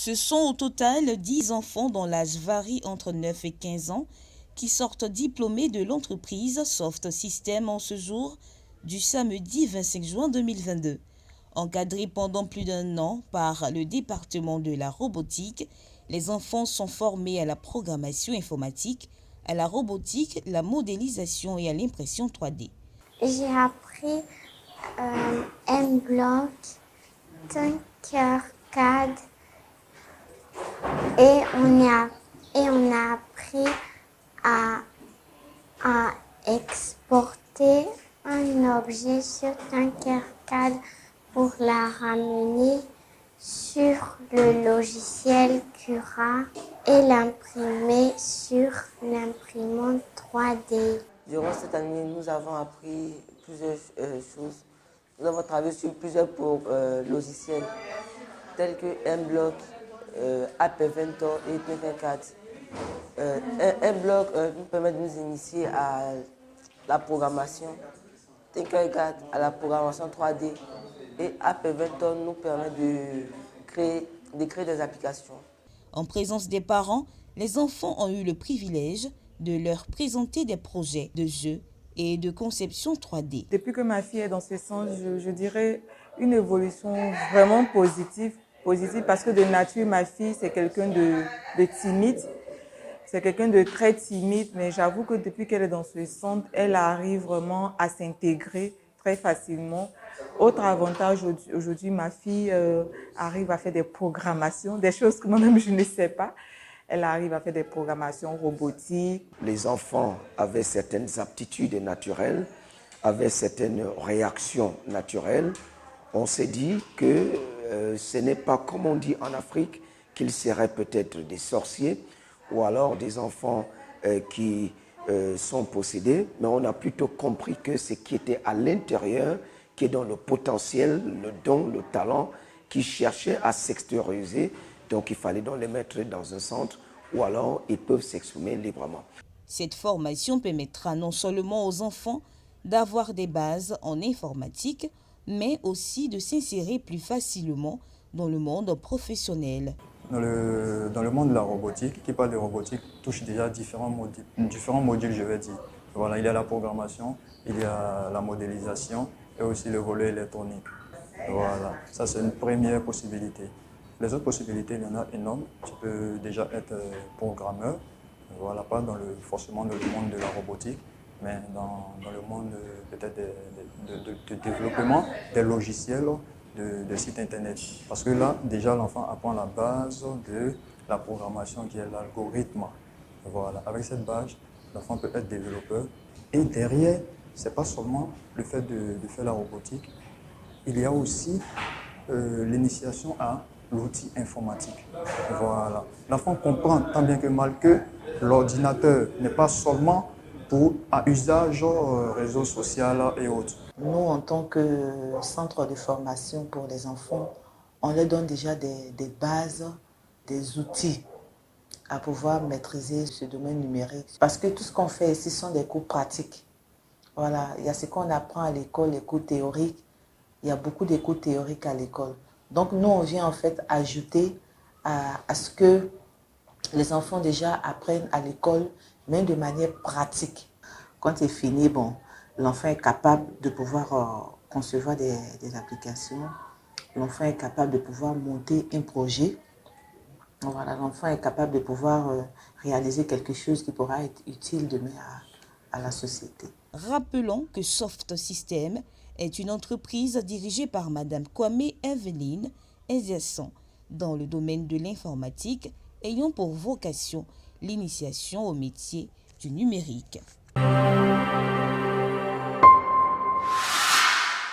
Ce sont au total 10 enfants dont l'âge varie entre 9 et 15 ans qui sortent diplômés de l'entreprise Soft System en ce jour du samedi 25 juin 2022. Encadrés pendant plus d'un an par le département de la robotique, les enfants sont formés à la programmation informatique, à la robotique, la modélisation et à l'impression 3D. J'ai appris M-Block, Tinkercad et on a appris à exporter un objet sur Tinkercad pour la ramener sur le logiciel Cura et l'imprimer sur l'imprimante 3D. Durant cette année, nous avons appris plusieurs choses. Nous avons travaillé sur plusieurs logiciels tels que M-Block, AP20 et Tinkercad. M-Block nous permet de nous initier à la programmation, Tinkercad à la programmation 3D et AP20 nous permet de créer des applications. En présence des parents, les enfants ont eu le privilège de leur présenter des projets de jeux et de conception 3D. Depuis que ma fille est dans ce sens, je dirais une évolution vraiment positive parce que de nature, ma fille, c'est quelqu'un de timide. C'est quelqu'un de très timide, mais j'avoue que depuis qu'elle est dans ce centre, elle arrive vraiment à s'intégrer très facilement. Autre avantage, aujourd'hui, ma fille arrive à faire des programmations, des choses que moi-même je ne sais pas. Elle arrive à faire des programmations robotiques. Les enfants avaient certaines aptitudes naturelles, avaient certaines réactions naturelles. On s'est dit que ce n'est pas comme on dit en Afrique, qu'ils seraient peut-être des sorciers ou alors des enfants qui sont possédés, mais on a plutôt compris que ce qui était à l'intérieur, qui est dans le potentiel, le don, le talent, qui cherchait à s'extérioriser. Donc il fallait donc les mettre dans un centre ou alors ils peuvent s'exprimer librement. Cette formation permettra non seulement aux enfants d'avoir des bases en informatique, mais aussi de s'insérer plus facilement dans le monde professionnel. Dans le monde de la robotique, qui parle de robotique, touche déjà différents modules, je vais dire. Voilà, il y a la programmation, il y a la modélisation et aussi le volet électronique. Voilà, ça c'est une première possibilité. Les autres possibilités, il y en a énormes. Tu peux déjà être programmeur, voilà, pas forcément dans le monde de la robotique, mais dans le monde peut-être de développement des logiciels, de sites internet. Parce que là, déjà, l'enfant apprend la base de la programmation qui est l'algorithme. Voilà. Avec cette base, l'enfant peut être développeur. Et derrière, ce n'est pas seulement le fait de faire la robotique, il y a aussi l'initiation à l'outil informatique. Voilà. L'enfant comprend tant bien que mal que l'ordinateur n'est pas seulement à usage réseau social et autres. Nous, en tant que centre de formation pour les enfants, on leur donne déjà des bases, des outils à pouvoir maîtriser ce domaine numérique. Parce que tout ce qu'on fait ici sont des cours pratiques. Voilà, il y a ce qu'on apprend à l'école, les cours théoriques. Il y a beaucoup de cours théoriques à l'école. Donc nous, on vient en fait ajouter à ce que les enfants déjà apprennent à l'école, mais de manière pratique. Quand c'est fini, bon, l'enfant est capable de pouvoir concevoir des applications. L'enfant est capable de pouvoir monter un projet. Voilà, l'enfant est capable de pouvoir réaliser quelque chose qui pourra être utile demain à la société. Rappelons que Soft System est une entreprise dirigée par Madame Kwame Eveline, exerçant dans le domaine de l'informatique, ayant pour vocation l'initiation au métier du numérique.